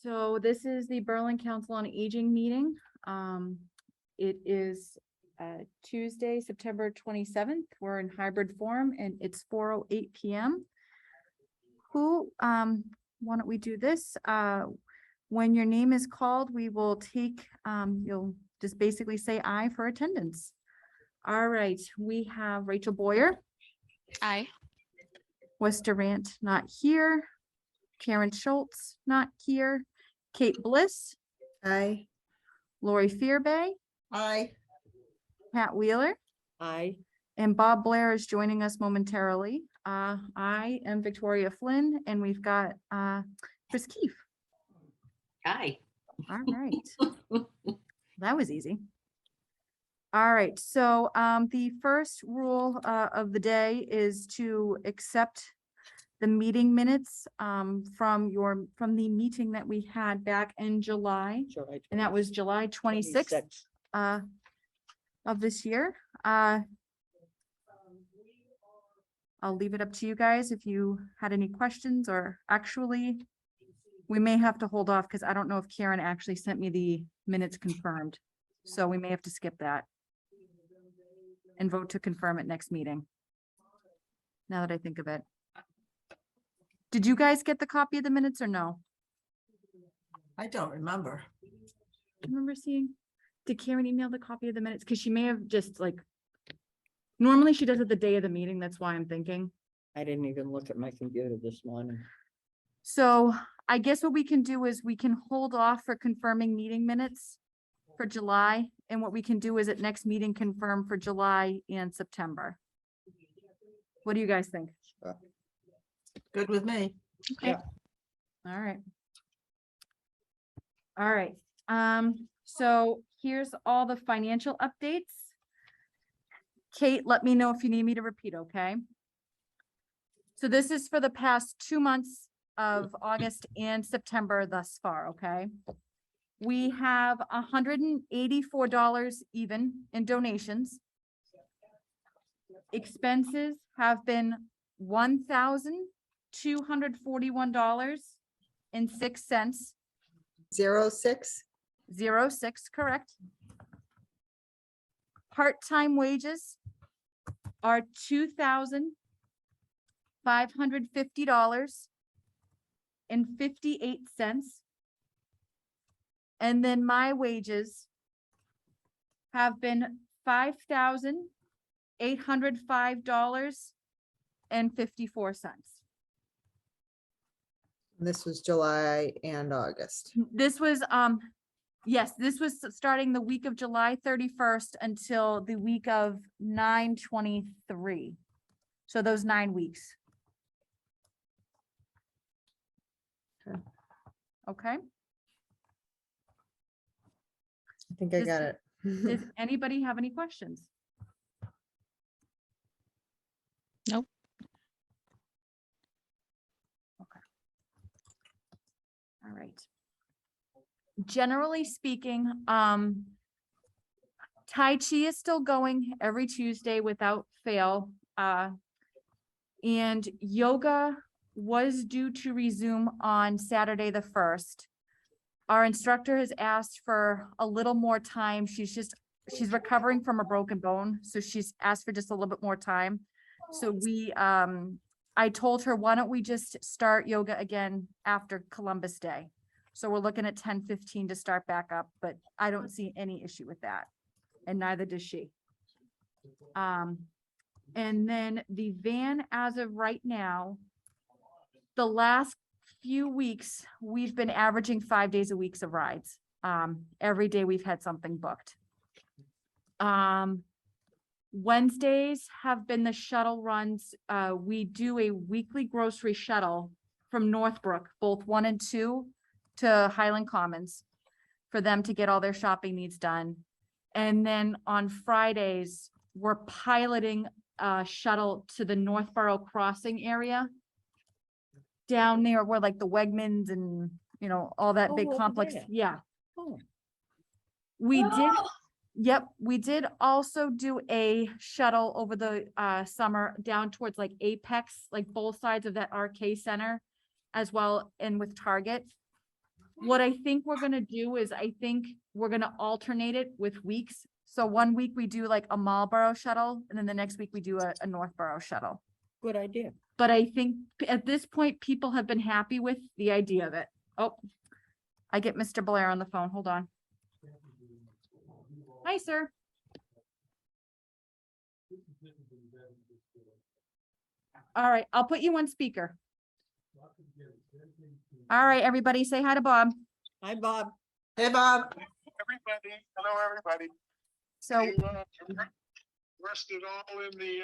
So this is the Berlin Council on Aging meeting. It is Tuesday, September 27th. We're in hybrid form and it's 4:08 p.m. Why don't we do this? When your name is called, we will take, you'll just basically say aye for attendance. All right, we have Rachel Boyer. Aye. Wes Durant, not here. Karen Schultz, not here. Kate Bliss, Aye. Lori Fearbay, Aye. Pat Wheeler, Aye. and Bob Blair is joining us momentarily. I am Victoria Flynn, and we've got Chris Keefe. Aye. All right. That was easy. All right, so the first rule of the day is to accept the meeting minutes from the meeting that we had back in July, and that was July 26th of this year. I'll leave it up to you guys if you had any questions, or actually we may have to hold off because I don't know if Karen actually sent me the minutes confirmed. So we may have to skip that and vote to confirm it next meeting. Now that I think of it. Did you guys get the copy of the minutes or no? I don't remember. Remember seeing, did Karen email the copy of the minutes? Because she may have just normally she does it the day of the meeting. That's why I'm thinking. I didn't even look at my computer this morning. So I guess what we can do is we can hold off for confirming meeting minutes for July. And what we can do is at next meeting, confirm for July and September. What do you guys think? Good with me. Okay. All right. All right. So here's all the financial updates. Kate, let me know if you need me to repeat, okay? So this is for the past 2 months of August and September thus far, okay? We have $184 even in donations. Expenses have been $1,241.06. 06. 06, correct. Part-time wages are $2,550.58. And then my wages have been $5,805.54. This was July and August. This was, yes, this was starting the week of July 31st until the week of 9/23. So those 9 weeks. Okay. Okay, I think I Does- got it. does anybody have any questions? Nope. Okay. All right. Generally speaking, Tai Chi is still going every Tuesday without fail. And yoga was due to resume on Saturday the 1st. Our instructor has asked for a little more time. She's recovering from a broken bone, so she's asked for just a little bit more time. So I told her, why don't we just start yoga again after Columbus Day? So we're looking at 10:15 to start back up, but I don't see any issue with that. And neither does she. And then the van, as of right now, the last few weeks, we've been averaging 5 days a week of rides. Every day we've had something booked. Wednesdays have been the shuttle runs. We do a weekly grocery shuttle from Northbrook, both 1 and 2, to Highland Commons for them to get all their shopping needs done. And then on Fridays, we're piloting a shuttle to the Northborough crossing area. Down there where like the Wegmans and, all that big Oh, over complex. there. Yeah. Oh. We did, yep, we did also do a shuttle over the summer down towards like Apex, like both sides of that RK Center as well, and with Target. what I think we're gonna do is I think we're gonna alternate it with weeks. So one week we do like a Marlboro shuttle and then the next week we do a Northborough shuttle. Good idea. But I think at this point, people have been happy with the idea of it. Oh, I get Mr. Blair on the phone. Hold on. Hi, sir. All right, I'll put you on speaker. All right, everybody say hi to Bob. Hi, Bob. Hey, Bob. Everybody, hello, everybody. So, You, rested all in the,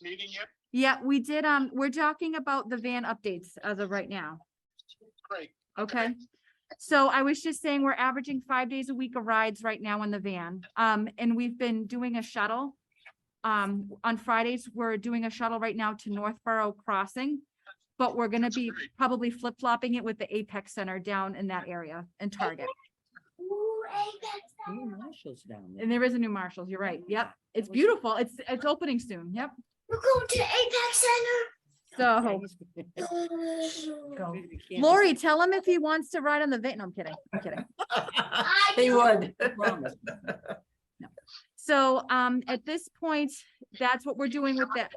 meeting yet? yeah, we did, we're talking about the van updates as of right now. Great. Okay. So I was just saying, we're averaging 5 days a week of rides right now in the van. And we've been doing a shuttle. On Fridays, we're doing a shuttle right now to Northborough Crossing. But we're gonna be great. probably flip-flopping it with the Apex Center down in that area and Target. New Marshall's down there. And there is a new Marshalls, you're right. Yep. It's beautiful. It's opening soon. Yep. We're going to Apex So Center. Lori, tell him if he wants to ride on the van. No, I'm kidding. I'm kidding. He would. Promise. So, at this point, that's what we're doing with that.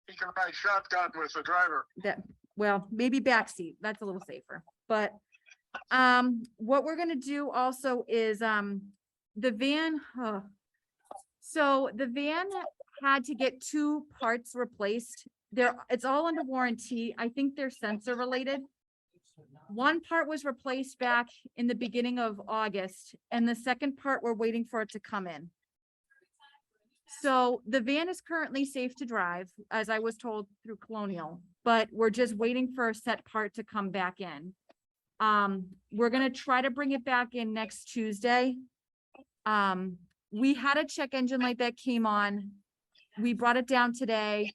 You can ride shotgun with the driver. Well, maybe backseat, that's a little safer, but, what we're gonna do also is, the van, so the van had to get 2 parts replaced. It's all under warranty. I think they're sensor related. One part was replaced back in the beginning of August, and the second part, we're waiting for it to come in. So the van is currently safe to drive, as I was told through Colonial, but we're just waiting for a set part to come back in. We're gonna try to bring it back in next Tuesday. We had a check engine light that came on. We brought it down today.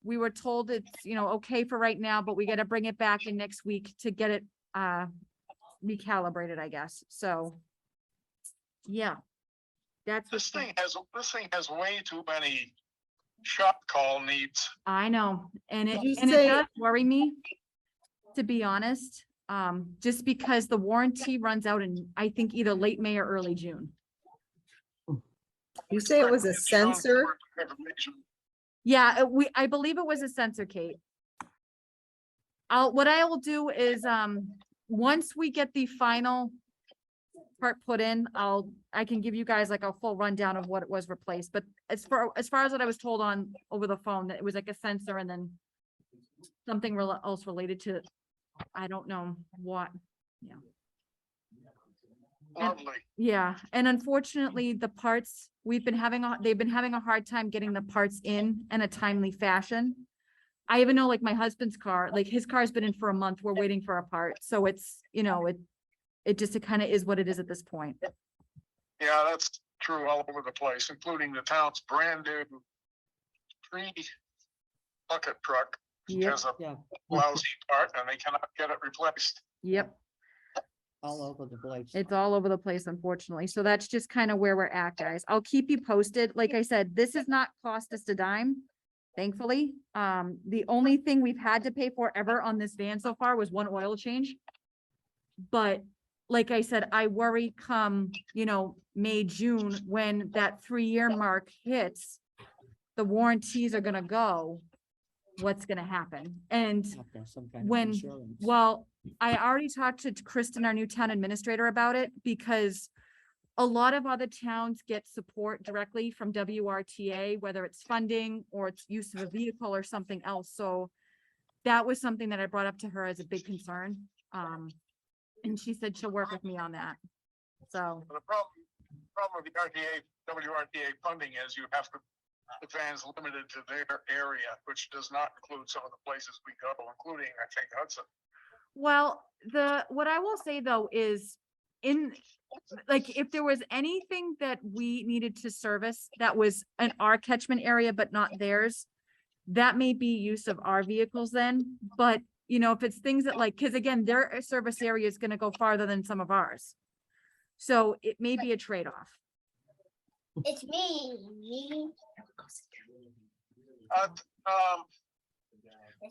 We were told it's, okay for right now, but we gotta bring it back in next week to get it, recalibrated, I guess. So, yeah. That's This what's, thing has way too many shop call needs. I know, and Did you it say- does worry me, to be honest, just because the warranty runs out in, I think, either late May or early June. You say it was a sensor? Yeah, I believe it was a sensor, Kate. What I will do is, once we get the final part put in, I can give you guys like a full rundown of what it was replaced, but as far as what I was told over the phone, that it was like a sensor and then something else related to, I don't know what. Lovely. Yeah, and unfortunately, the parts, they've been having a hard time getting the parts in a timely fashion. I even know, like, my husband's car, like his car's been in for a month, we're waiting for a part, so it's, it just, it kind of is what it is at this point. Yeah, that's true all over the place, including the town's brand new tree bucket truck. Yep, Has a Yeah, lousy part and they cannot get it replaced. yep, all over the place. it's all over the place, unfortunately, so that's just kind of where we're at, guys. I'll keep you posted. Like I said, this has not cost us a dime, thankfully. The only thing we've had to pay for ever on this van so far was one oil change. But like I said, I worry come, May, June, when that 3-year mark hits, the warranties are gonna go, what's gonna happen? And Have to have some kind of when, insurance. well, I already talked to Kristen, our new town administrator, about it, because a lot of other towns get support directly from WRTA, whether it's funding or it's use of a vehicle or something else. So that was something that I brought up to her as a big concern. And she said she'll work with me on that. So, The problem with the WRTA funding is you have to, the van's limited to their area, which does not include some of the places we go, including, I think, Hudson. well, what I will say though is like, if there was anything that we needed to service that was in our catchment area, but not theirs, that may be use of our vehicles then, but if it's things that like, cause again, their service area is gonna go farther than some of ours. So it may be a trade-off. It's me.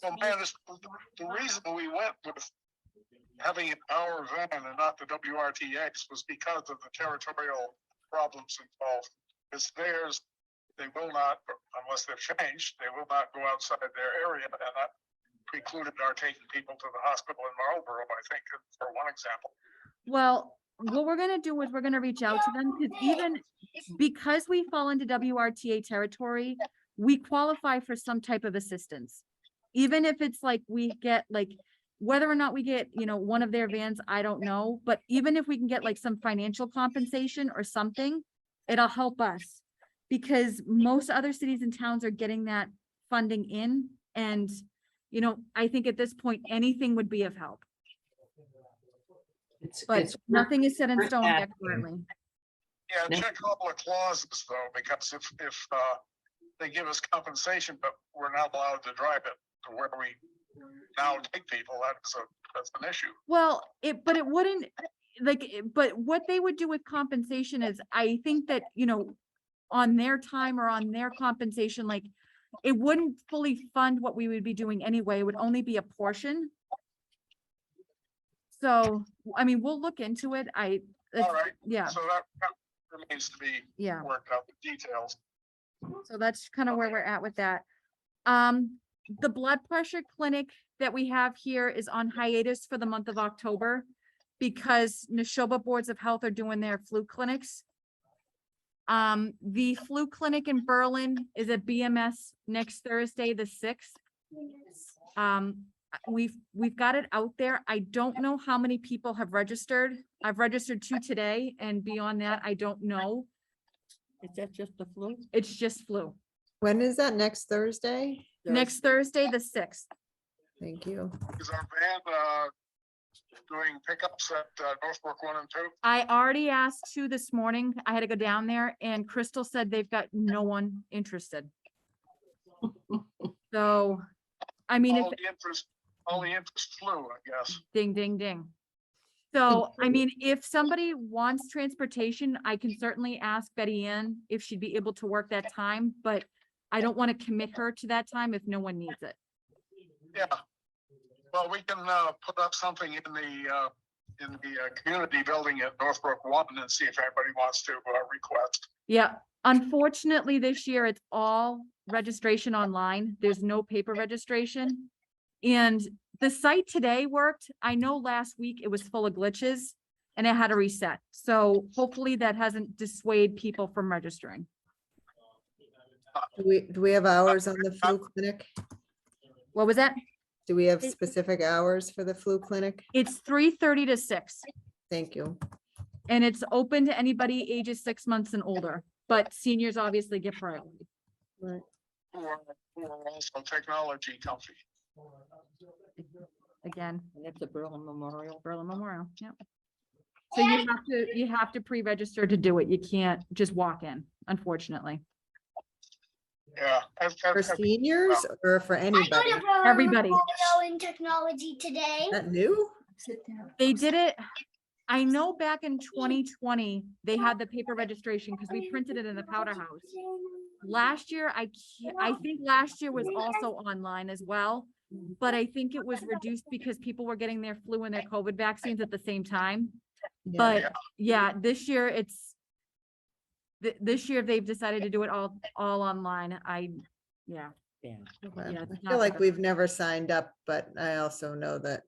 Well, man, the reason we went with having it our van and not the WRTA's was because of the territorial problems involved. It's theirs. They will not, unless they've changed, they will not go outside their area, and that precluded our taking people to the hospital in Marlboro, I think, for one example. Well, what we're gonna do is we're gonna reach out to them, because even because we fall into WRTA territory, we qualify for some type of assistance. Even if it's like we get like, whether or not we get, you know, one of their vans, I don't know, but even if we can get like some financial compensation or something, it'll help us. Because most other cities and towns are getting that funding in, and, you know, I think at this point, anything would be of help. But nothing is set in worth stone yet asking. currently. Yeah, Yeah. check all the clauses though, because if they give us compensation, but we're not allowed to drive it to where we now take people, that's an issue. Well, but it wouldn't, but what they would do with compensation is, I think that, you know, on their time or on their compensation, like, it wouldn't fully fund what we would be doing anyway. It would only be a portion. So, I mean, we'll look into it. All right, yeah, so that remains to be yeah. worked out, the details. So that's kind of where we're at with that. The blood pressure clinic that we have here is on hiatus for the month of October, because Neshoba Boards of Health are doing their flu clinics. The flu clinic in Berlin is at BMS next Thursday, the 6th. We've got it out there. I don't know how many people have registered. I've registered 2 today, and beyond that, I don't know. Is that just the flu? It's just flu. When is that? Next Thursday? Next Thursday, the 6th. Thank you. Is our van doing pickups at Northbrook 1 and 2? I already asked 2 this morning. I had to go down there, and Crystal said they've got no one interested. So, I mean, if, All the interest flew, I guess. ding, ding, ding. So, I mean, if somebody wants transportation, I can certainly ask Betty Ann if she'd be able to work that time, but I don't want to commit her to that time if no one needs it. Yeah. Well, we can put up something in the community building at Northbrook 1 and see if anybody wants to request. Yeah, unfortunately, this year it's all registration online. There's no paper registration. And the site today worked. I know last week it was full of glitches and it had to reset. So hopefully that hasn't dissuaded people from registering. Do we have hours on the flu clinic? What was that? Do we have specific hours for the flu clinic? It's 3:30 to 6, Thank you. and it's open to anybody ages 6 months and older, but seniors obviously get priority. Right. We're also technology comfy. Again, And that's the Berlin Memorial. Berlin Memorial, yeah. So you have to pre-register to do it. You can't just walk in, unfortunately. Yeah. For seniors or for I anybody? got a Berlin Everybody. Memorial in technology today. That new? They did it, I know back in 2020, they had the paper registration because we printed it in the powder house. Last year, I think last year was also online as well, but I think it was reduced because people were getting their flu and their COVID vaccines at the same time. Yeah. But yeah, this year this year they've decided to do it all online. Yeah. Yeah. Okay. Yeah, it's I not feel like bad. we've never signed up, but I also know that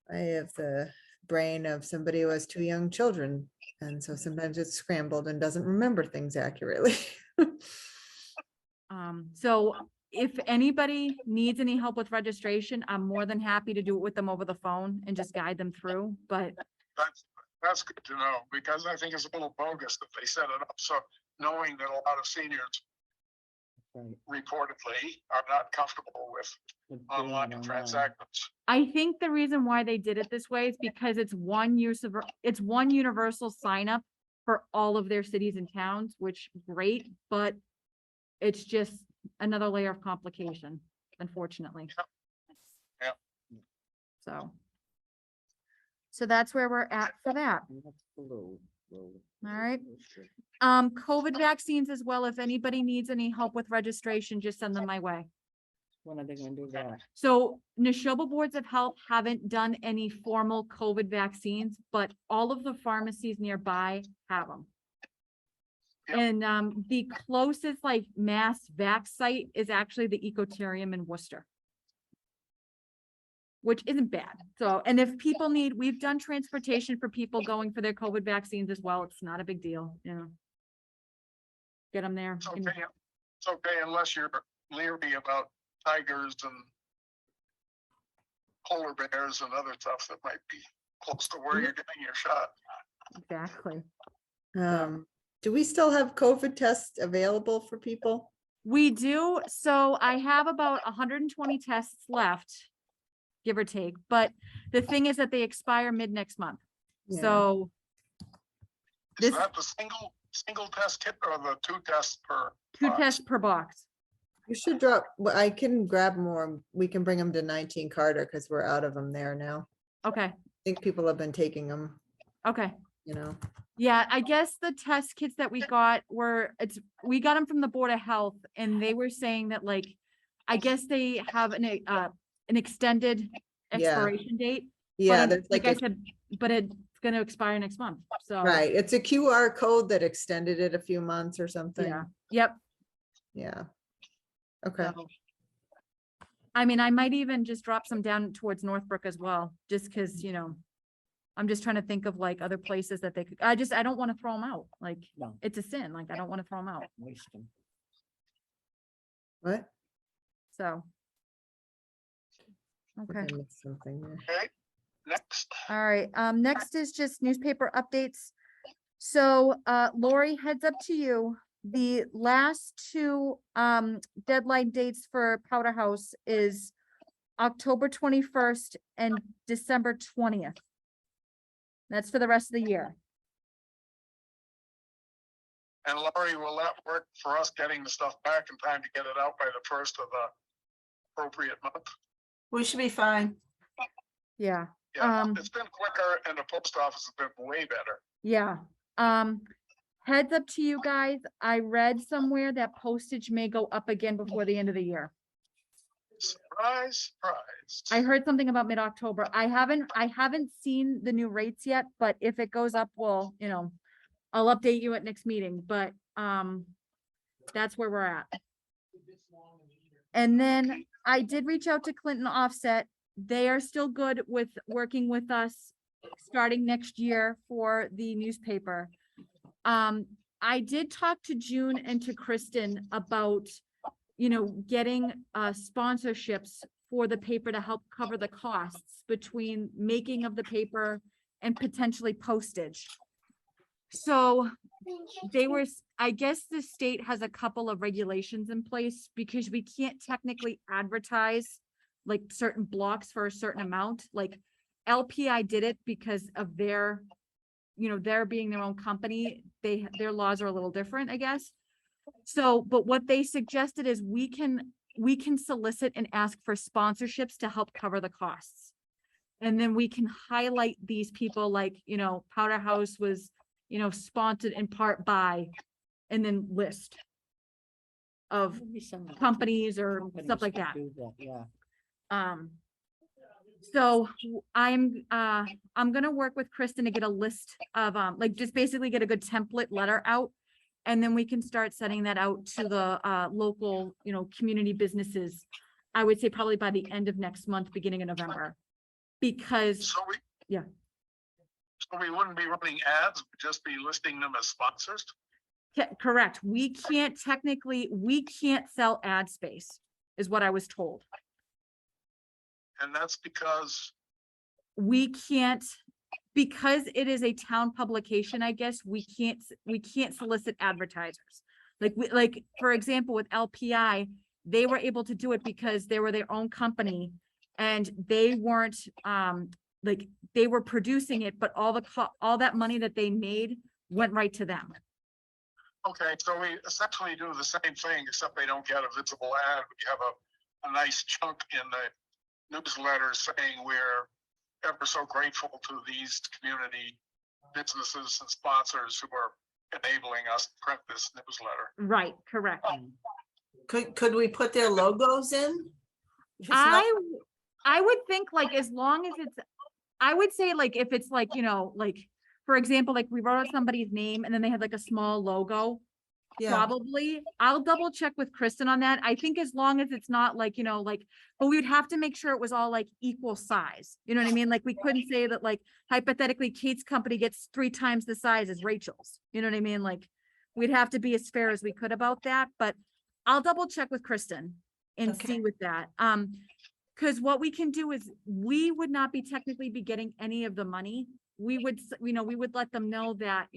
I have the brain of somebody who has 2 young children. And so sometimes it's scrambled and doesn't remember things accurately. So if anybody needs any help with registration, I'm more than happy to do it with them over the phone and just guide them through, but That's good to know, because I think it's a little bogus that they set it up. So knowing that a lot of seniors Right. reportedly are not comfortable with With doing online it online. transactions. I think the reason why they did it this way is because it's one universal sign up for all of their cities and towns, which great, but it's just another layer of complication, unfortunately. Yep. So that's where we're at for that. And that's flu. All right. COVID vaccines as well. If anybody needs any help with registration, just send them my way. When are they gonna do that? So Neshoba boards of health haven't done any formal COVID vaccines, but all of the pharmacies nearby have them. Yep. And the closest like mass vac site is actually the Ecotarium in Worcester. Which isn't bad. So, and if people need, we've done transportation for people going for their COVID vaccines as well. It's not a big deal, you know. Get them there. It's okay, it's okay unless you're leery about tigers and polar bears and other stuff that might be close to where you're getting your shot. Exactly. Do we still have COVID tests available for people? We do. So I have about 120 tests left, give or take. But the thing is that they expire mid next month. Yeah. So Is This- that the single test kit or the 2 tests per? 2 box? tests per box. You should drop, well, I can grab more. We can bring them to 19 Carter because we're out of them there now. Okay. I think people have been taking them, Okay. you know. Yeah, I guess the test kits that we got were, we got them from the Board of Health and they were saying that like, I guess they have an extended Yeah. expiration date. but Yeah, un- there's like I a, said, but it's gonna expire next month, so. right, it's a QR code that extended it a few months or something. Yeah, yep. Yeah. Okay, So, I mean, I might even just drop some down towards Northbrook as well, just because, you know, I'm just trying to think of like other places that they could, I don't want to throw them out. Like, No, it's a sin. Like, I don't want to throw them out. waste them. what? So. I think Okay, I missed something there. Okay, next. all right. Next is just newspaper updates. So, Lori, heads up to you. The last 2, deadline dates for Powder House is October 21st and December 20th. That's for the rest of the year. And Laurie, will that work for us getting the stuff back in time to get it out by the 1st of the appropriate month? We should be fine. Yeah, Yeah, Um, it's been quicker and the post office has been way better. yeah. Heads up to you guys. I read somewhere that postage may go up again before the end of the year. Surprise, surprise. I heard something about mid-October. I haven't seen the new rates yet, but if it goes up, well, you know, I'll update you at next meeting, but, that's where we're at. And then I did reach out to Clinton Offset. They are still good with working with us starting next year for the newspaper. I did talk to June and to Kristen about, you know, getting sponsorships for the paper to help cover the costs between making of the paper and potentially postage. So they were, I guess the state has a couple of regulations in place because we can't technically advertise like certain blocks for a certain amount, like LPI did it because of their, you know, their being their own company, their laws are a little different, I guess. So, but what they suggested is we can solicit and ask for sponsorships to help cover the costs. And then we can highlight these people like, you know, Powder House was, you know, sponsored in part by, and then list of Maybe some companies or companies stuff like could that. do that, yeah. So I'm gonna work with Kristen to get a list of, like, just basically get a good template letter out. And then we can start sending that out to the, local, you know, community businesses. I would say probably by the end of next month, beginning of November. Because, So we. Yeah. So we wouldn't be running ads, we'd just be listing them as sponsors? correct, we can't sell ad space, is what I was told. And that's because, We can't, because it is a town publication, I guess, we can't solicit advertisers. Like, for example, with LPI, they were able to do it because they were their own company. And they weren't, like, they were producing it, but all that money that they made went right to them. okay, so we essentially do the same thing, except they don't get a visible ad. We have a nice chunk in the newsletter saying we're ever so grateful to these community businesses and sponsors who are enabling us to print this newsletter. Right, correct. Could we put their logos in? If it's not- I would think like as long as it's, I would say like if it's like, like, for example, like we wrote out somebody's name and then they had like a small logo. Yeah, Probably. I'll double check with Kristen on that. I think as long as it's not like, but we would have to make sure it was all like equal size. You know what I mean? Like we couldn't say that like hypothetically Kate's company gets 3 times the size as Rachel's. You know what I mean? Like we'd have to be as fair as we could about that, but I'll double check with Kristen and Okay. see with that. Because what we can do is we would not be technically be getting any of the money. We would, we would let them know that,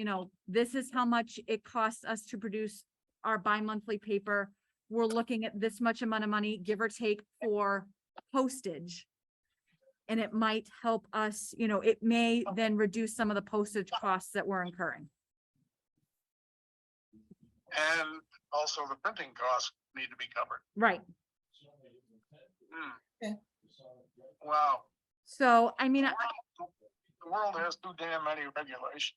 this is how much it costs us to produce our bi-monthly paper. We're looking at this much amount of money, give or take, for postage. And it might help us, it may then reduce some of the postage costs that we're incurring. And also the printing costs need to be covered. Right. Hmm. Okay. Wow, So, I mean, the world has too damn many regulations.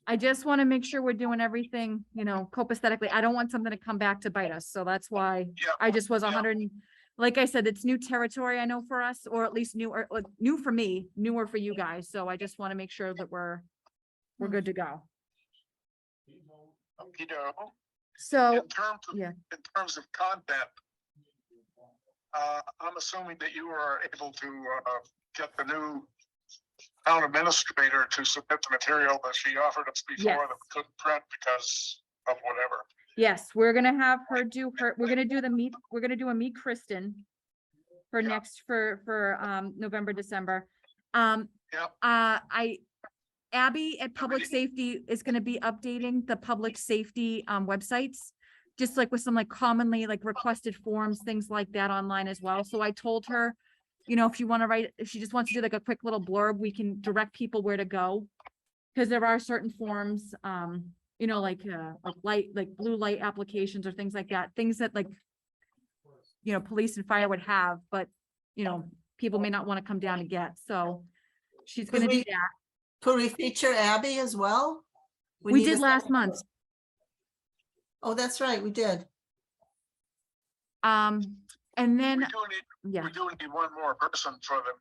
I just want to make sure we're doing everything, copacetically. I don't want something to come back to bite us. So that's why Yeah, I just was Yeah. 100. Like I said, it's new territory, I know, for us, or at least new, or new for me, newer for you guys. So I just want to make sure that we're good to go. okey-doke. So, In terms of content, I'm assuming that you were able to get the new town administrator to submit the material that she offered us before Yes. that we couldn't print because of whatever. yes, we're gonna have her do we're gonna do a meet Kristen for Yeah. next, for November, December. Yep. Abby at Public Safety is gonna be updating the public safety websites. Just like with some like commonly like requested forms, things like that online as well. So I told her, if you want to write, if she just wants to do like a quick little blurb, we can direct people where to go. Cause there are certain forms, like blue light applications or things like that, things that like, police and fire would have, but, people may not want to come down to get, so she's Could gonna do we- that. could we feature Abby as well? We need did a last second month. person. Oh, that's right, we did. And then, We do need one more person for the,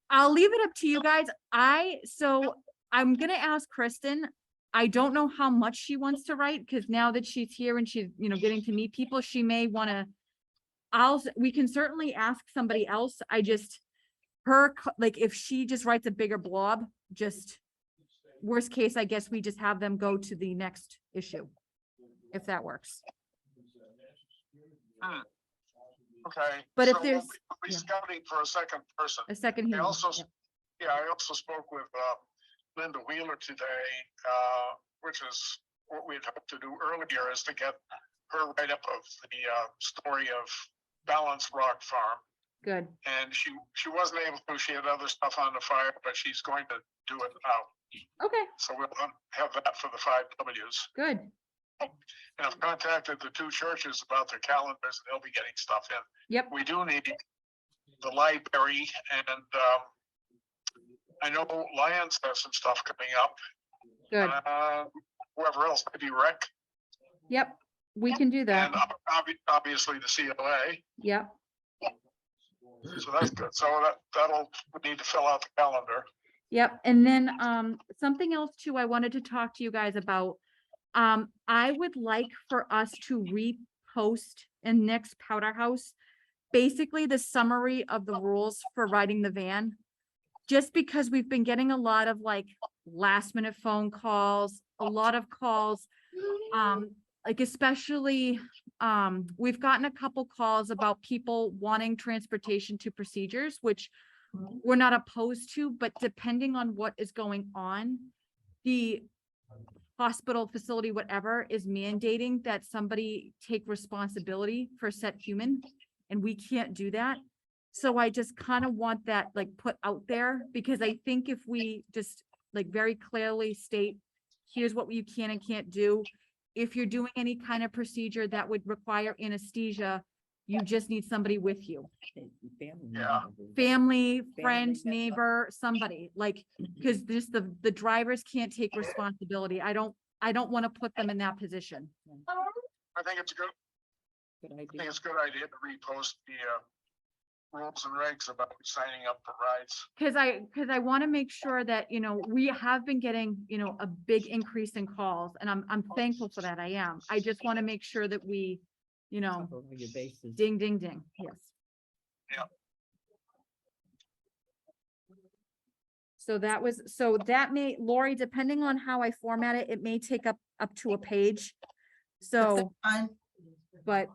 I'll leave it up to you guys. So I'm gonna ask Kristen. I don't know how much she wants to write, because now that she's here and she's, getting to meet people, she may wanna. We can certainly ask somebody else. Like, if she just writes a bigger blob, just worst case, I guess we just have them go to the next issue. If that works. okay. But if so there's- we'll be yeah. scouting for a second person. A second I hearing. also, Yeah. I also spoke with Linda Wheeler today, which is what we had hoped to do earlier, is to get her write-up of the story of Balance Rock Farm. Good, And she wasn't able to, she had other stuff on the fire, but she's going to do it now. okay, So we'll have that for the 5 Ws. good, And I've contacted the 2 churches about their calendars, and they'll be getting stuff in. yep, We do need the library, and I know Lions has some stuff coming up. good, Whoever else, maybe Rec, yep, we can do that, and obviously the COA. yep. So that's good. So that'll, we need to fill out the calendar. Yep, and then, something else too, I wanted to talk to you guys about. I would like for us to repost in next Powder House, basically the summary of the rules for riding the van. Just because we've been getting a lot of like last minute phone calls, a lot of calls, like especially, we've gotten a couple calls about people wanting transportation to procedures, which we're not opposed to, but depending on what is going on, the hospital, facility, whatever, is mandating that somebody take responsibility for said human, and we can't do that. So I just kind of want that like put out there, because I think if we just like very clearly state, here's what you can and can't do. If you're doing any kind of procedure that would require anesthesia, you just need somebody with you. Yeah. Family, friend, Family. neighbor, somebody, like, because just the drivers can't take responsibility. I don't want to put them in that position. I think it's good. Good I think idea. it's a good idea to repost the rules and regs about signing up for rides. Cause I want to make sure that, you know, we have been getting, you know, a big increase in calls and I'm thankful for that. I am. I just want to make sure that we, you know, Cover all your bases. ding, ding, ding. Yes. Yeah. So that may, Lori, depending on how I format it, it may take up to a page. So, Fine. but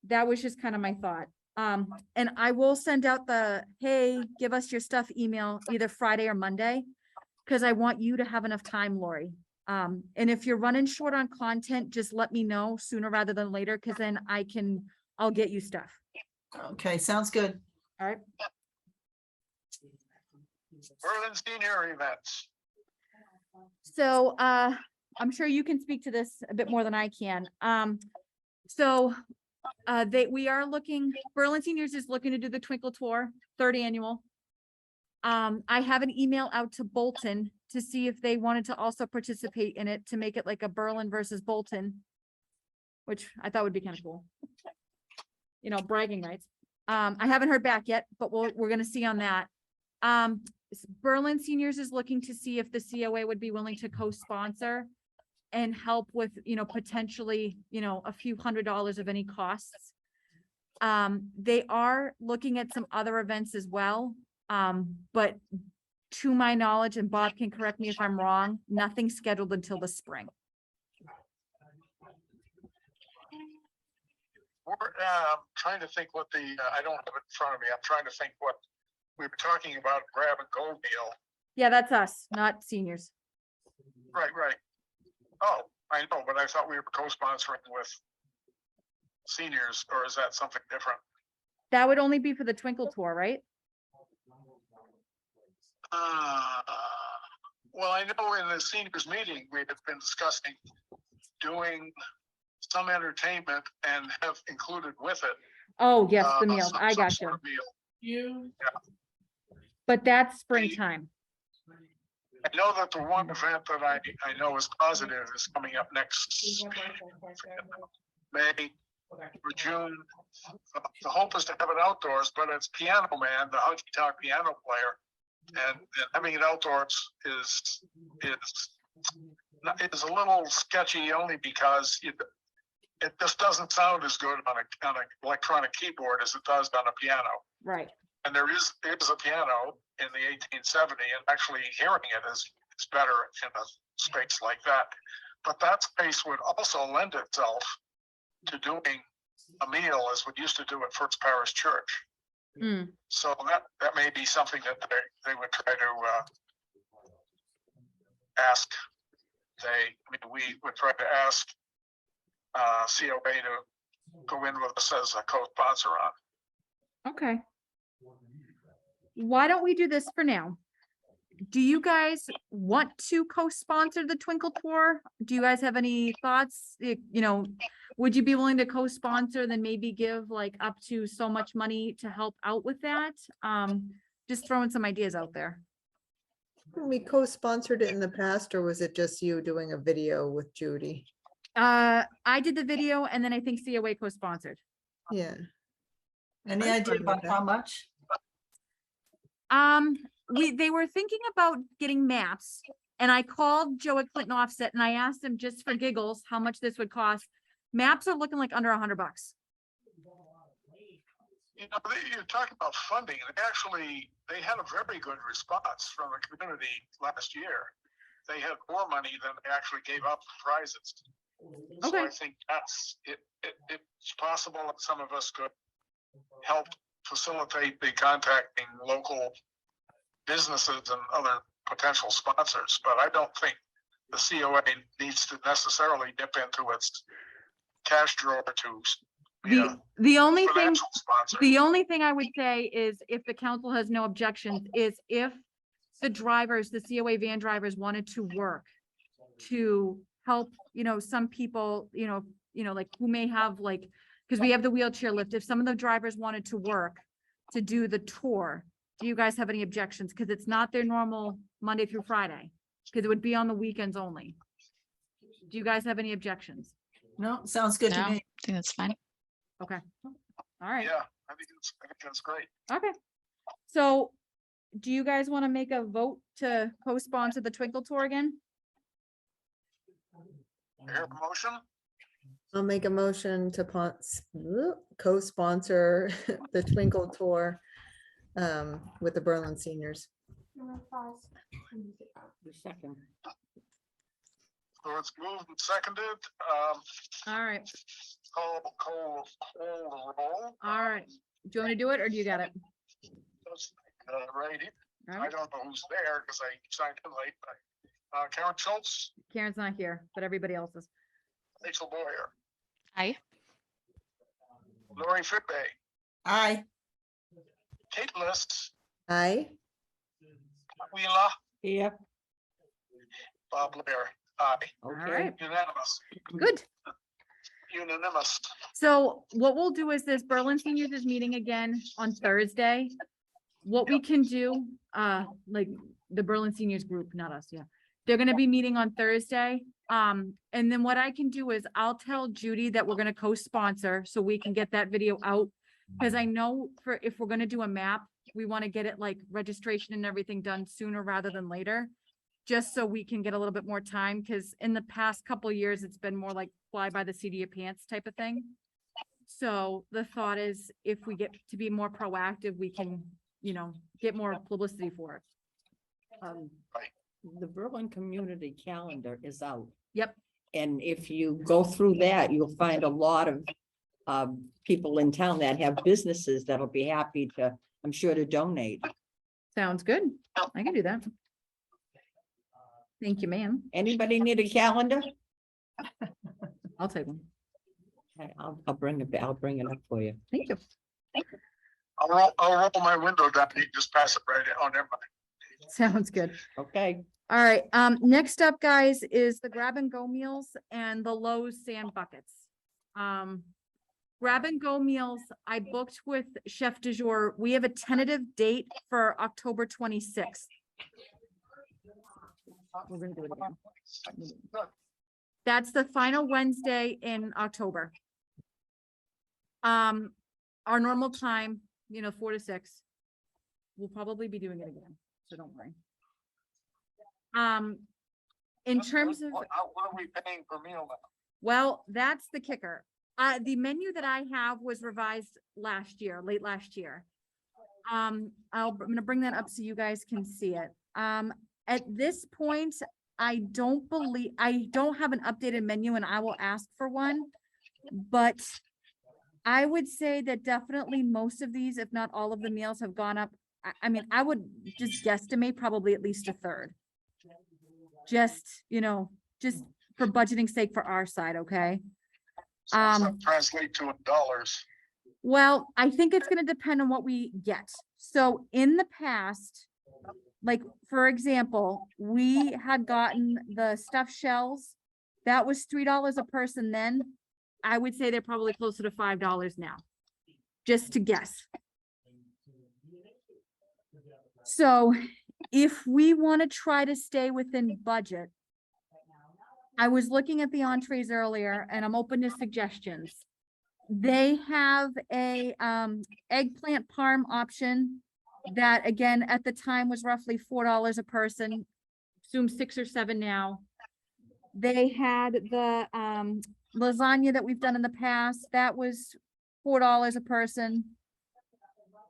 that was just kind of my thought. And I will send out the, hey, give us your stuff email either Friday or Monday. Cause I want you to have enough time, Lori. And if you're running short on content, just let me know sooner rather than later, cause then I'll get you stuff. Okay, sounds good. All right. Berlin senior events. So, I'm sure you can speak to this a bit more than I can. We are looking, Berlin Seniors is looking to do the Twinkle Tour, 3rd annual. I have an email out to Bolton to see if they wanted to also participate in it, to make it like a Berlin versus Bolton, which I thought would be kind of cool. You know, bragging rights. I haven't heard back yet, but we're gonna see on that. Berlin Seniors is looking to see if the COA would be willing to co-sponsor and help with, you know, potentially, you know, a few $100s of any costs. They are looking at some other events as well. But to my knowledge, and Bob can correct me if I'm wrong, nothing scheduled until the spring. We're trying to think what I don't have it in front of me. I'm trying to think what we were talking about, grab and go deal. Yeah, that's us, not seniors. Right. Oh, I know, but I thought we were co-sponsoring with seniors, or is that something different? That would only be for the Twinkle Tour, right? Well, I know in the seniors meeting, we have been discussing doing some entertainment and have included with it. Oh, yes, the meals. some I got sort you. of meal. But that's springtime. I know that the one event that I know is positive is coming up next May or June. The hope is to have it outdoors, but it's Piano Man, the honky tonk piano player. And having it outdoors is a little sketchy, only because it just doesn't sound as good on an electronic keyboard as it does on a piano. Right. And there is a piano in the 1870, and actually hearing it is better in a space like that. But that space would also lend itself to doing a meal as we used to do at First Parish Church. Mm. So that may be something that they would try to ask. We would try to ask COA to go in with us as a co-sponsor on. Okay. Why don't we do this for now? Do you guys want to co-sponsor the Twinkle Tour? Do you guys have any thoughts? You know, would you be willing to co-sponsor, then maybe give like up to so much money to help out with that? Just throwing some ideas out there. We co-sponsored it in the past, or was it just you doing a video with Judy? I did the video and then I think COA co-sponsored. Yeah. Any I'm idea fine with about that. how much? They were thinking about getting maps, and I called Joe at Clinton Offset and I asked him just for giggles how much this would cost. Maps are looking like under $100. You know, you're talking about funding. They had a very good response from the community last year. They had more money than they actually gave up for prizes. So Okay. I think it's possible that some of us could help facilitate the contacting local businesses and other potential sponsors, but I don't think the COA needs to necessarily dip into its cash drawer to be a The only thing, financial sponsor. the only thing I would say is if the council has no objections, is if the drivers, the COA van drivers wanted to work to help, you know, some people, you know, like who may have like, because we have the wheelchair lift, if some of the drivers wanted to work to do the tour, do you guys have any objections? Because it's not their normal Monday through Friday, because it would be on the weekends only. Do you guys have any objections? No, sounds good No, to I me. think that's fine. Okay. All right. Yeah, I think that's great. Okay. So do you guys want to make a vote to co-sponsor the Twinkle Tour again? I hear a motion. I'll make a motion to co-sponsor the Twinkle Tour with the Berlin seniors. The second. So it's moved and seconded. All right. Call the roll. All right. Do you want me to do it or do you got it? Righty. All I right. don't know who's there because I signed in late. But, Karen Schultz, Karen's not here, but everybody else is. Rachel Boyer, Aye. Lori Fitbay, Aye. Kate List, Aye. Wheeler, Here, Bob Blair. Aye. okay. right. Unanimous. Good. Unanimous. So what we'll do is this Berlin Seniors is meeting again on Thursday. What we can do, like the Berlin Seniors group, not us, yeah. They're gonna be meeting on Thursday. And then what I can do is I'll tell Judy that we're gonna co-sponsor so we can get that video out. Cause I know if we're gonna do a map, we wanna get it like registration and everything done sooner rather than later. Just so we can get a little bit more time, cause in the past couple of years, it's been more like fly by the seat of your pants type of thing. So the thought is if we get to be more proactive, we can, get more publicity for it. The Berlin Community Calendar is out. Yep. And if you go through that, you'll find a lot of people in town that have businesses that'll be happy to, I'm sure, to donate. Sounds good. I can do that. Thank you, ma'am. Anybody need a calendar? I'll take one. Okay, I'll bring it, I'll bring it up for you. Thank you. I'll roll my window down. You can just pass it right on. Never mind. Sounds good. Okay, All right, next up, guys, is the grab and go meals and the Lowe's sand buckets. Grab and go meals, I booked with Chef du Jour. We have a tentative date for October 26th. We're gonna do it again. That's the final Wednesday in October. Our normal time, 4 to 6. We'll probably be doing it again, so don't worry. In terms of, What are we paying per meal now? well, that's the kicker. The menu that I have was revised late last year. I'm gonna bring that up so you guys can see it. At this point, I don't have an updated menu and I will ask for one. But I would say that definitely most of these, if not all of the meals have gone up. I mean, I would just guesstimate probably at least a third. Just for budgeting sake for our side, okay? So does that translate to in dollars? Well, I think it's gonna depend on what we get. So in the past, like, for example, we had gotten the stuffed shells. That was $3 a person then. I would say they're probably closer to $5 now, just to guess. So if we want to try to stay within budget, I was looking at the entrees earlier and I'm open to suggestions. They have a eggplant parm option that, again, at the time was roughly $4 a person, assume 6 or 7 now. They had the lasagna that we've done in the past, that was $4 a person.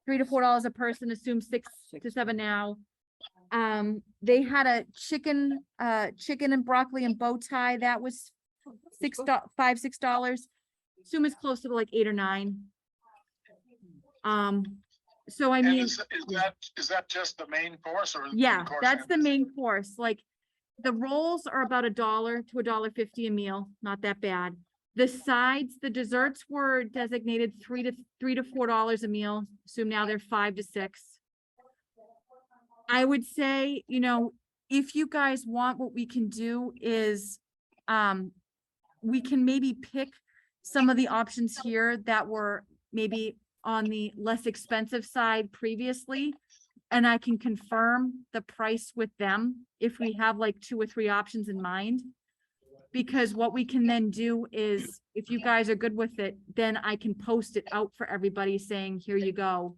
$3 to $4 a person, assume 6 to 7 now. They had a chicken and broccoli and bow tie, that was $6. Assume it's closer to like 8 or 9. So I And mean, is that just the main course or? is the yeah, main course that's and the main course. Like the rolls are about $1 to $1.50 a meal, not that bad. The sides, the desserts were designated $3 to $4 a meal. Assume now they're 5 to 6. I would say, if you guys want, what we can do is, we can maybe pick some of the options here that were maybe on the less expensive side previously. And I can confirm the price with them if we have like 2 or 3 options in mind. Because what we can then do is, if you guys are good with it, then I can post it out for everybody saying, here you go.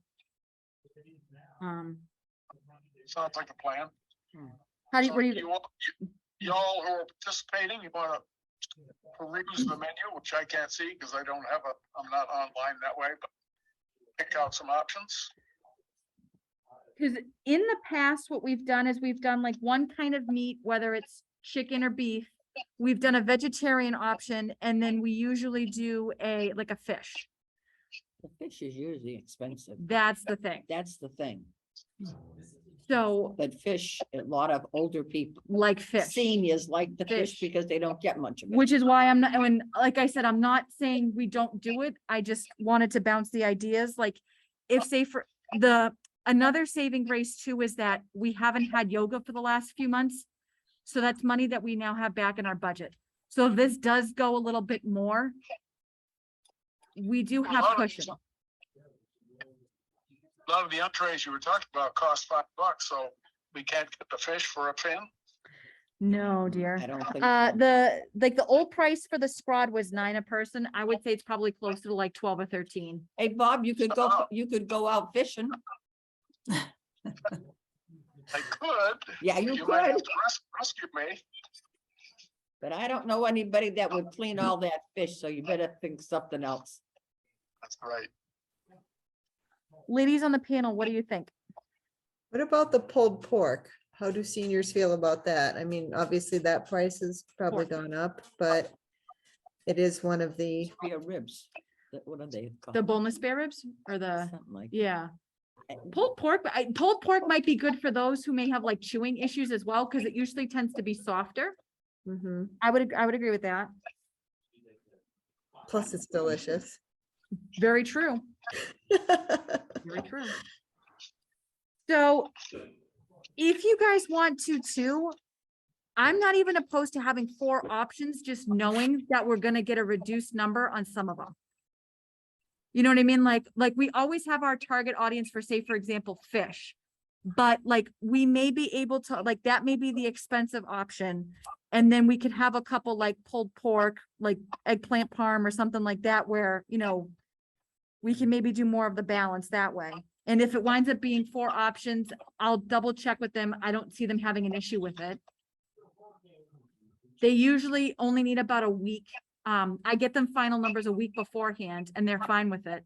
Sounds like a plan. How do you, So what do you, y'all who are participating, you wanna peruse the menu, which I can't see because I'm not online that way, but pick out some options. because in the past, what we've done is we've done like one kind of meat, whether it's chicken or beef. We've done a vegetarian option, and then we usually do like a fish. The fish is usually expensive. That's the thing. That's the thing. So But fish, a lot of older people, like fish. seniors like the fish Fish. because they don't get much of it. Which is why I'm not, when, like I said, I'm not saying we don't do it. I just wanted to bounce the ideas, like if say for another saving grace too is that we haven't had yoga for the last few months. So that's money that we now have back in our budget. So if this does go a little bit more, we do have cushion. A lot of the entrees you were talking about cost $5, so we can't get the fish for a fin. No, dear. I don't think. so. The old price for the scrod was $9 a person. I would say it's probably closer to like 12 or 13. Hey, Bob, you could go out fishing. I could. Yeah, you might have could, to rescue me. but I don't know anybody that would clean all that fish, so you better think something else. That's right. Ladies on the panel, what do you think? What about the pulled pork? How do seniors feel about that? I mean, obviously that price has probably gone up, but it is one of the, Spare ribs. What are they called? The boneless spare ribs or the, Something like. yeah. that. Pulled pork might be good for those who may have like chewing issues as well, because it usually tends to be softer. Mhm. I would agree with that. Plus it's delicious. Very true. Very true. So if you guys want to too, I'm not even opposed to having 4 options, just knowing that we're gonna get a reduced number on some of them. You know what I mean? Like we always have our target audience for, say, for example, fish. But like, we may be able to, like, that may be the expensive option. And then we could have a couple like pulled pork, like eggplant parm or something like that, where, you know, we can maybe do more of the balance that way. And if it winds up being 4 options, I'll double check with them. I don't see them having an issue with it. They usually only need about a week. I get them final numbers a week beforehand and they're fine with it.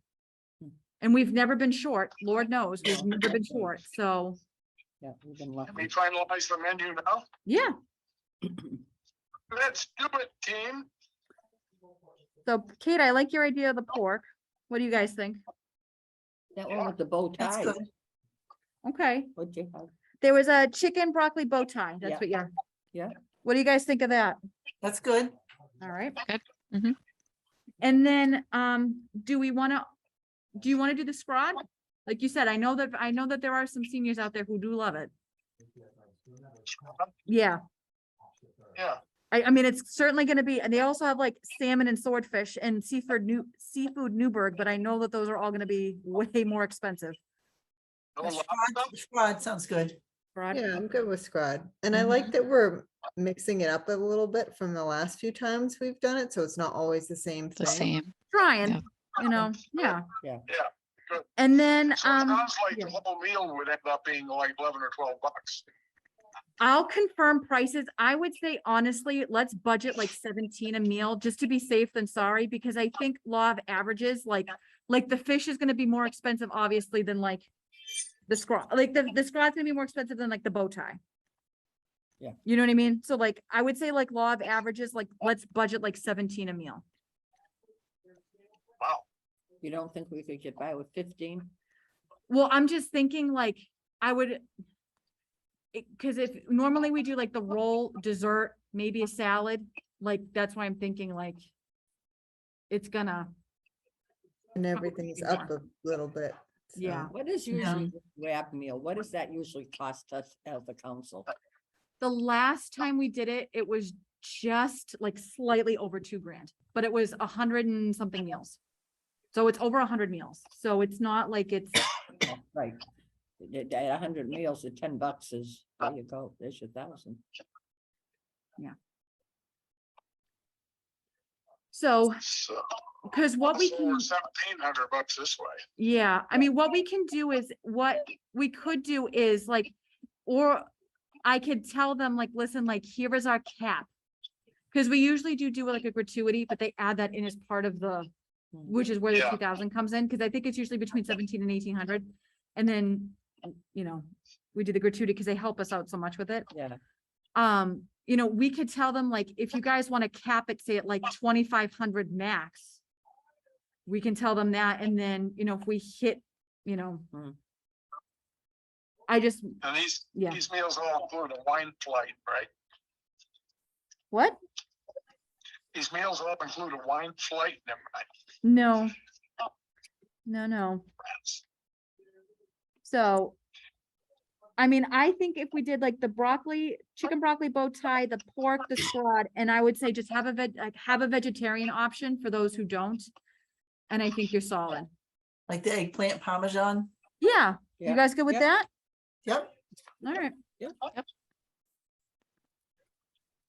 And we've never been short. Lord knows, we've never been short. So, Yeah, we've been Can lucky. we finalize the menu now? yeah. Let's do it, team. So Kate, I like your idea of the pork. What do you guys think? That one with the bow That's tie. good. Okay, What'd you have? there was a chicken broccoli bow tie. Yeah. That's what, yeah. Yeah. What do you guys think of that? That's good. All right. Good. Mhm. And then, do you want to do the scrod? Like you said, I know that there are some seniors out there who do love it. Yeah, Yeah, I mean, it's certainly gonna be, and they also have like salmon and swordfish and seafood Newburgh, but I know that those are all gonna be way more expensive. no That's lobster? Fraud sounds good. Scrod. Yeah, I'm good with scrod. And I like that we're mixing it up a little bit from the last few times we've done it, so it's not always the same The thing. same. Trying, Yeah. you know, yeah. Yeah, good. And then, So it sounds like yeah. the whole meal would end up being like 11 or 12 bucks. I'll confirm prices. I would say honestly, let's budget like 17 a meal just to be safe than sorry, because I think law of averages, like the fish is gonna be more expensive, obviously, than like the scrod, like the scrod's gonna be more expensive than like the bow tie. Yeah. You know what I mean? So like, I would say like law of averages, like let's budget like 17 a meal. Wow. You don't think we could get by with 15? Well, I'm just thinking like, I would. Cause if normally we do like the roll, dessert, maybe a salad, like that's why I'm thinking like. It's gonna, And everything's up a little bit. so. yeah. What is usually the wrap meal? What does that usually cost us as a council? The last time we did it, it was just like slightly over 2 grand, but it was 100 and something meals. So it's over 100 meals. So it's not like it's, Right. At 100 meals at $10 is, there you go, there's your 1,000. So, So. because what we can. $1,700 this way. Yeah, I mean, what we can do is, what we could do is like, or I could tell them like, listen, like, here is our cap. Cause we usually do like a gratuity, but they add that in as part of the, which is where the Yeah. 2,000 comes in, cause I think it's usually between 17 and 1,800. And then, you know, we do the gratuity because they help us out so much with it. Yeah. You know, we could tell them like, if you guys want to cap it, say at like 2,500 max. We can tell them that, and then, you know, if we hit, you know. Mm. I just, And these Yeah. meals all include a wine flight, right? what? These meals all include a wine flight, never mind. No. No. So. I mean, I think if we did like the broccoli, chicken broccoli bow tie, the pork, the scrod, and I would say just have a vegetarian option for those who don't. And I think you're solid. Like the eggplant parmesan. Yeah, Yeah. you guys good with Yep. that? Yep. All right. Yep.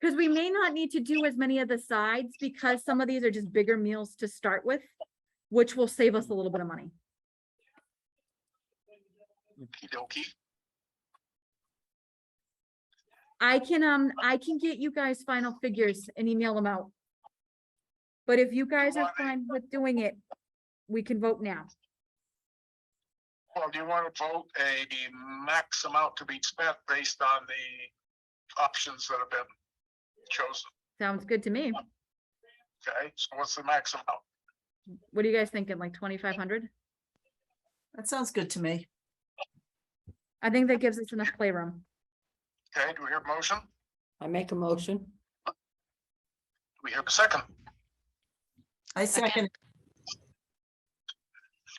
Because we may not need to do as many of the sides because some of these are just bigger meals to start with, which will save us a little bit of money. Okey-dokey. I can get you guys final figures and email them out. But if you guys are fine with doing it, we can vote now. Well, do you want to vote a max amount to be spent based on the options that have been chosen? Sounds good to me. Okay, so what's the max amount? What are you guys thinking? Like 2,500? That sounds good to me. I think that gives us enough playroom. Okay, do we hear a motion? I make a motion. Do we hear a second? I second.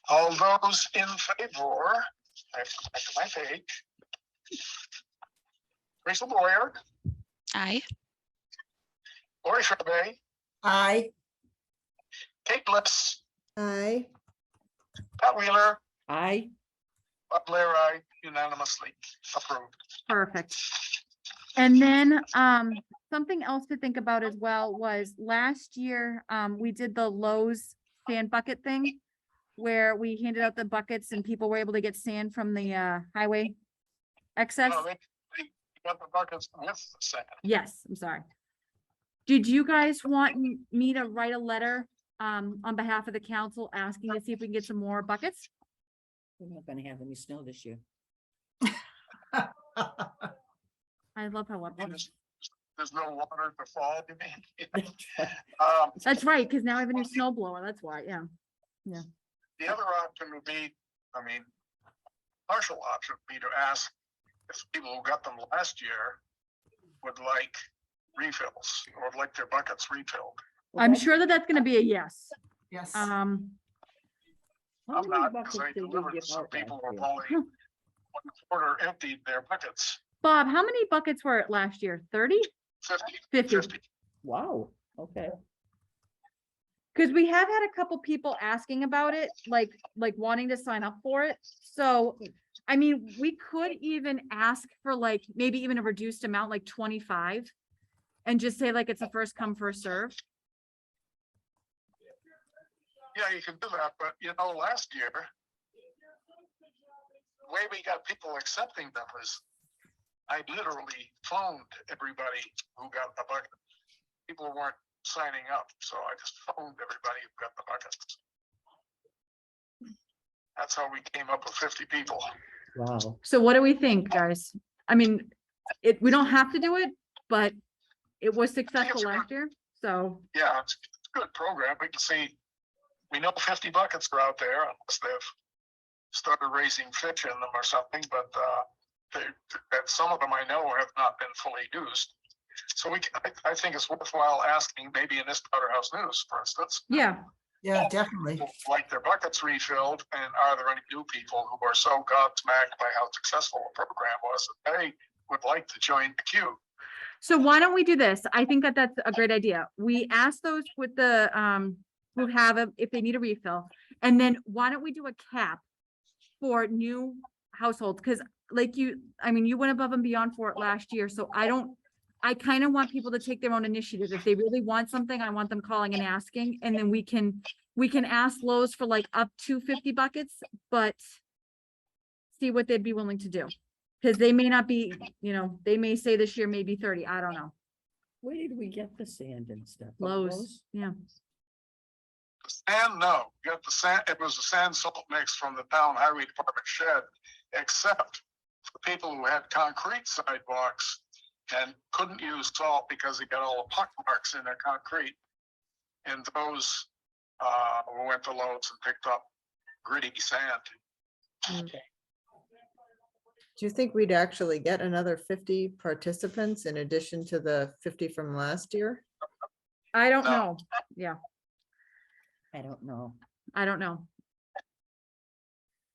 All those in favor, I have to go back to my page. Rachel Boyer, Aye. Lori Chabé, Aye. Kate Bliss, Aye. Pat Wheeler, Aye. Bob Blair, I unanimously approved. Perfect. And then, something else to think about as well was last year, we did the Lowe's sand bucket thing. Where we handed out the buckets and people were able to get sand from the, highway excess. No, they got the buckets with the sand. Yes, I'm sorry. Did you guys want me to write a letter, on behalf of the council asking to see if we can get some more buckets? We're not gonna have any snow this year. I love how up. There's no water to fall, you mean? That's right, because now I have a new snow blower. That's why, yeah. The other option would be, I mean, partial option would be to ask if people who got them last year would like refills or would like their buckets refilled. I'm sure that that's gonna be a yes. Yes. How I'm many not, buckets because I did we delivered give to some out people last who year? have only 1/4 emptied their buckets. Bob, how many buckets were it last year? 30? 50. 50. Wow, okay. Because we have had a couple people asking about it, like wanting to sign up for it. So, I mean, we could even ask for like, maybe even a reduced amount, like 25. And just say like, it's a first come, first serve. Yeah, you can do that, but you know, last year, the way we got people accepting them was I literally phoned everybody who got the bucket. People weren't signing up, so I just phoned everybody who got the buckets. That's how we came up with 50 people. Wow. So what do we think, guys? I mean, we don't have to do it, but it was successful it's last year, so. Yeah, it's a good program. We can see, we know 50 buckets are out there unless they've started raising fish in them or something, but that some of them I know have not been fully used. So I think it's worthwhile asking, maybe in this Powderhouse News, for instance, Yeah, Yeah, definitely. people would like their buckets refilled, and are there any new people who are so gobsmacked by how successful the program was that they would like to join the queue? so why don't we do this? I think that that's a great idea. We ask those with the, who have it, if they need a refill. And then why don't we do a cap for new households? Because like you, I mean, you went above and beyond for it last year, so I don't I kind of want people to take their own initiative. If they really want something, I want them calling and asking, and then we can ask Lowe's for like up to 50 buckets, but see what they'd be willing to do. Cause they may not be, they may say this year maybe 30, I don't know. Where did we get the sand and stuff? Up Lowe's, yeah. Sand, no, you got the sand, it was a sand salt mix from the town highway department shed, except for people who had concrete sidewalks and couldn't use salt because they got all the pock marks in their concrete. And those, we went to Lowe's and picked up gritty sand. Do you think we'd actually get another 50 participants in addition to the 50 from last year? I don't No. know. Yeah, I don't know. I don't know.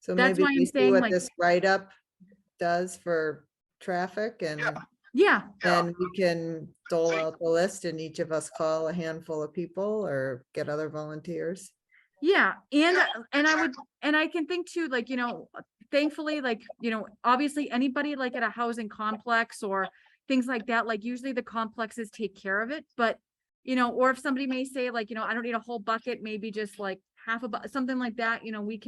So That's maybe why I'm we see saying, what like- this write-up does for traffic and Yeah. Yeah, Yeah. then we can dole out the list and each of us call a handful of people or get other volunteers. yeah. Yeah, And I would, exactly. and I can think too, like, thankfully, like, obviously anybody like at a housing complex or things like that, like usually the complexes take care of it, but or if somebody may say like, I don't need a whole bucket, maybe just like half a bucket, something like that, we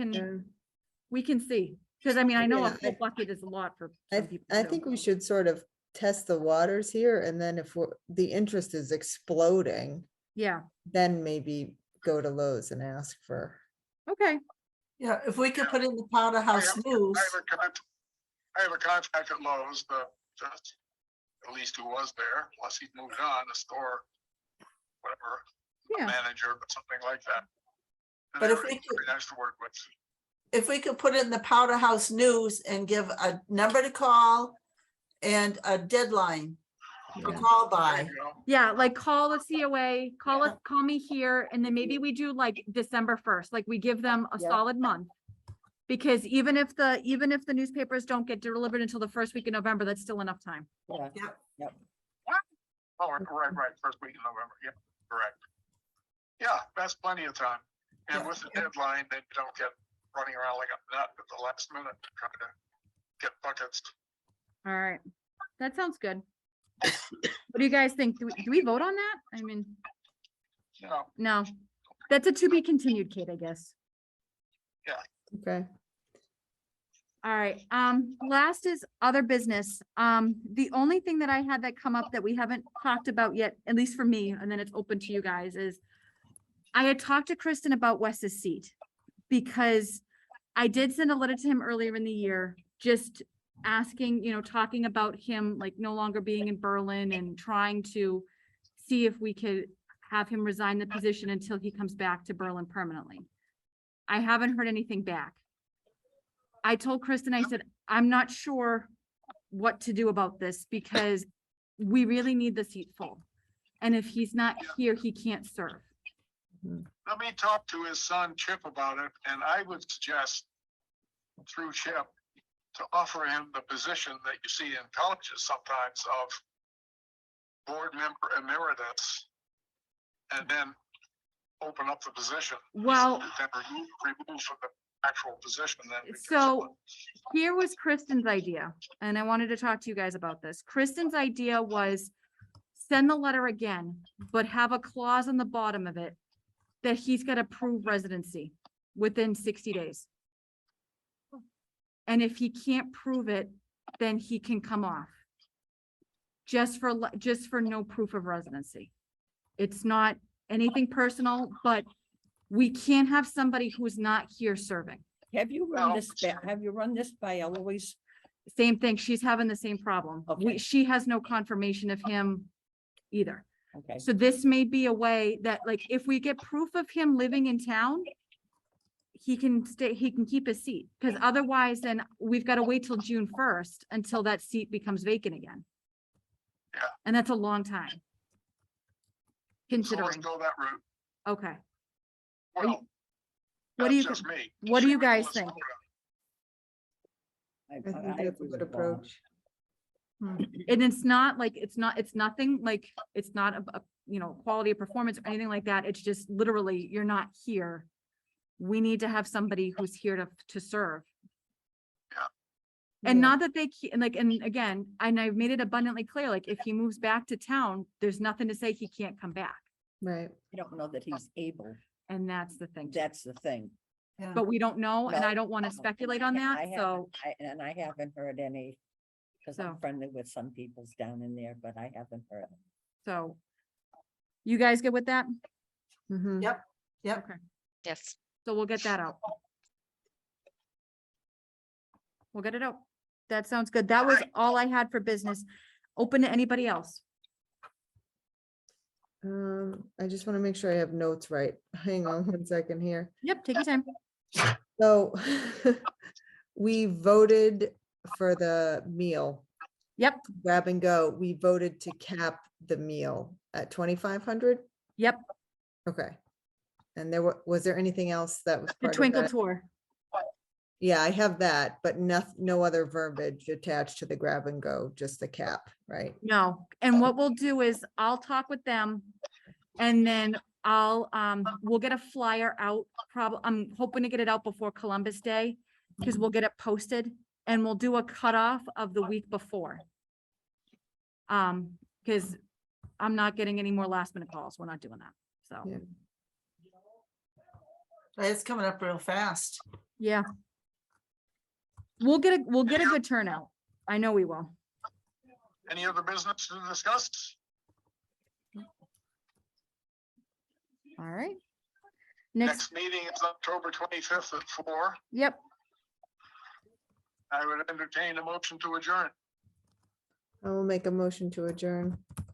can see. Cause I mean, I know a Yeah, whole bucket is a lot for I, some people. I too. think we should sort of test the waters here and then if the interest is exploding, Yeah, then maybe go to Lowe's and ask for. okay, Yeah, if we could put in the Powder House News, I have a contact at Lowe's, at least who was there, unless he's moved on, the store, whatever, yeah, manager, but something like that. And But they if were we could- very nice to work with. if we could put in the Powder House News and give a number to call and a deadline to Yeah. call There by. you go. yeah, like call the COA, call me here, and then maybe we do like December 1st, like we give them a Yeah. solid month. Because even if the newspapers don't get delivered until the first week of November, that's still enough time. Yeah, Oh, right, first week in November, yeah, correct. Yeah, that's plenty of time. And Yeah. with the deadline, then you don't get running around like a nut at the last minute trying to get buckets. All right, that sounds good. What do you guys think? Do we vote on that? I mean, You know, no, that's a to be continued, Kate, I guess. Okay. All right, last is other business. The only thing that I had that come up that we haven't talked about yet, at least for me, and then it's open to you guys, is I had talked to Kristen about Wes's seat because I did send a letter to him earlier in the year, just asking, talking about him like no longer being in Berlin and trying to see if we could have him resign the position until he comes back to Berlin permanently. I haven't heard anything back. I told Kristen, I said, I'm not sure what to do about this because we really need the seat full. And if he's not here, he can't serve. let me talk to his son Chip about it, and I would suggest through Chip to offer him the position that you see in colleges sometimes of board member emeritus, and then open up the position. Well- Then remove from the actual position then. we can So here was Kristen's idea, and I wanted to talk to you guys about this. Kristen's idea was send the letter again, but have a clause on the bottom of it that he's got to prove residency within 60 days. And if he can't prove it, then he can come off. Just for no proof of residency. It's not anything personal, but we can't have somebody who's not here serving. have you run No. this, have you run this by Eloise? Same thing, she's having the same problem. Okay. She has no confirmation of him either. Okay, So this may be a way that, like, if we get proof of him living in town, he can stay, he can keep his seat, because otherwise then we've got to wait till June 1st until that seat becomes vacant again. Yeah. And that's a long time. So Considering, let's go that route. okay, Are you- Well, what do that's you, just me. what do you Should we guys let's think? vote on I think that's a agree good with Bob. approach. and it's not like, it's nothing like, it's not a quality of performance or anything like that. It's just literally, you're not here. We need to have somebody who's here to serve. And Yeah. not that they, and like, and again, and I've made it abundantly clear, like, if he moves back to town, there's nothing to say he can't come back. Right. I don't know that he's able. And that's the thing. That's the thing. Yeah. But we don't know, and I No, don't want to no. speculate on that, so, And I haven't heard any, because I'm So. friendly with some people's down in there, but I haven't heard. so. You guys good with that? Mhm. Yep. Yep. Okay, Yes. so we'll get that out. We'll get it out. That sounds good. That was all I had for business. Open to anybody else. I just want to make sure I have notes right. Hang on one second here. Yep, take your time. So we voted for the meal, Yep, grab and go. We voted to cap the meal at 2,500. yep, Okay. And was there anything else that was the part of twinkle that? tour. Yeah, I have that, but no other verbiage attached to the grab and go, just the cap, right? No, and what we'll do is I'll talk with them and then we'll get a flyer out. I'm hoping to get it out before Columbus Day because we'll get it posted and we'll do a cutoff of the week before. Because I'm not getting any more last minute calls. We're not doing that. So, Yeah. It's coming up real fast. yeah. We'll get a good turnout. I know we will. Any other business to discuss? All right. Next, Next meeting is October 25th at 4. yep. I would entertain a motion to adjourn. I will make a motion to adjourn. Do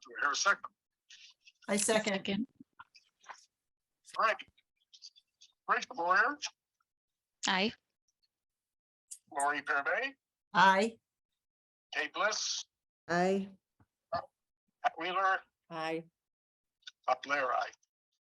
we hear a second? I second. Second. Right. Rachel Boyer, Aye. Lori Perbay, Aye. Kate Bliss, I. Pat Wheeler, Hi. Blair, aye.